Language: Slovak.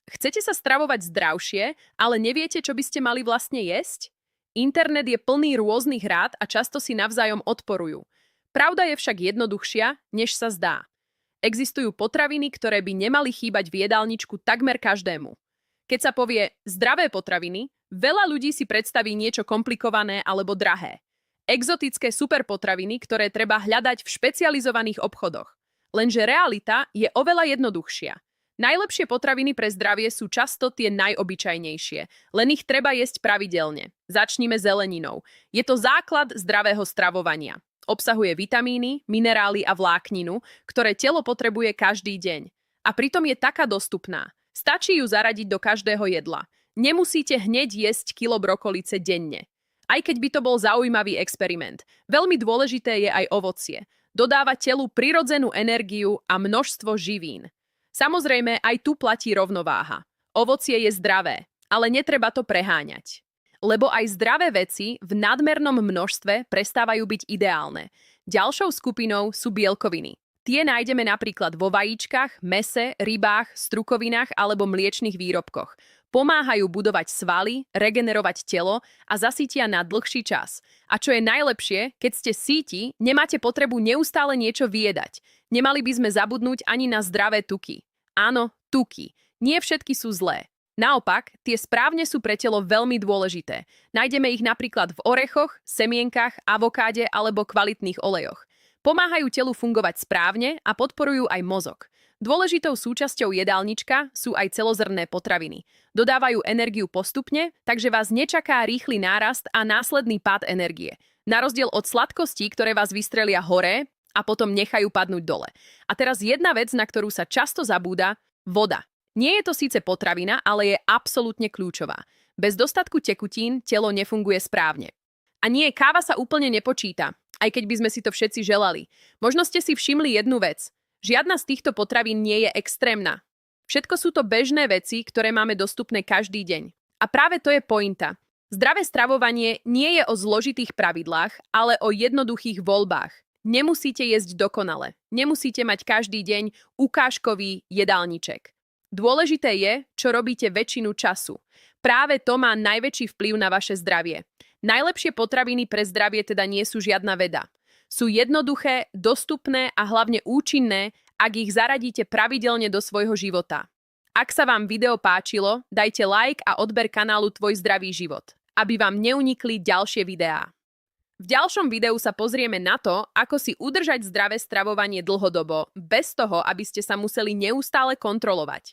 Chcete sa stravovať zdravšie, ale neviete, čo by ste mali vlastne jesť? Internet je plný rôznych rád a často si navzájom odporujú. Pravda je však jednoduchšia, než sa zdá. Existujú potraviny, ktoré by nemali chýbať v jedálničku takmer každému. Keď sa povie zdravé potraviny, veľa ľudí si predstaví niečo komplikované alebo drahé. Exotické superpotraviny, ktoré treba hľadať v špecializovaných obchodoch. Lenže realita je oveľa jednoduchšia. Najlepšie potraviny pre zdravie sú často tie najobyčajnejšie, len ich treba jesť pravidelne. Začnime zeleninou. Je to základ zdravého stravovania. Obsahuje vitamíny, minerály a vlákninu, ktoré telo potrebuje každý deň. A pritom je taká dostupná. Stačí ju zaradiť do každého jedla. Nemusíte hneď jesť kilo brokolice denne. Aj keď by to bol zaujímavý experiment. Veľmi dôležité je aj ovocie. Dodáva telu prirodzenú energiu a množstvo živín. Samozrejme, aj tu platí rovnováha. Ovocie je zdravé, ale netreba to preháňať. Lebo aj zdravé veci v nadmernom množstve prestávajú byť ideálne. Ďalšou skupinou sú bielkoviny. Tie nájdeme napríklad vo vajíčkach, mese, rybách, strukovinách alebo mliečnych výrobkoch. Pomáhajú budovať svaly, regenerovať telo a zasítia na dlhší čas. A čo je najlepšie, keď ste síti, nemáte potrebu neustále niečo vyjedať. Nemali by sme zabudnúť ani na zdravé tuky. Áno, tuky. Nie všetky sú zlé. Naopak, tie správne sú pre telo veľmi dôležité. Nájdeme ich napríklad v orechoch, semienkach, avokáde alebo kvalitných olejoch. Pomáhajú telu fungovať správne a podporujú aj mozog. Dôležitou súčasťou jedálnička sú aj celozrnné potraviny. Dodávajú energiu postupne, takže vás nečaká rýchly nárast a následný pád energie. Na rozdiel od sladkostí, ktoré vás vystrelia hore a potom nechajú padnúť dole. A teraz jedna vec, na ktorú sa často zabúda, voda. Nie je to síce potravina, ale je absolútne kľúčová. Bez dostatku tekutín telo nefunguje správne. A nie, káva sa úplne nepočíta, aj keď by sme si to všetci želali. Možno ste si všimli jednu vec. Žiadna z týchto potravín nie je extrémna. Všetko sú to bežné veci, ktoré máme dostupné každý deň. A práve to je pointa. Zdravé stravovanie nie je o zložitých pravidlách, ale o jednoduchých voľbách. Nemusíte jesť dokonale. Nemusíte mať každý deň ukážkový jedálniček. Dôležité je, čo robíte väčšinu času. Práve to má najväčší vplyv na vaše zdravie. Najlepšie potraviny pre zdravie teda nie sú žiadna veda. Sú jednoduché, dostupné a hlavne účinné, ak ich zaradíte pravidelne do svojho života. Ak sa vám video páčilo, dajte like a odber kanálu Tvoj zdravý život, aby vám neunikli ďalšie videá. V ďalšom videu sa pozrieme na to, ako si udržať zdravé stravovanie dlhodobo, bez toho, aby ste sa museli neustále kontrolovať.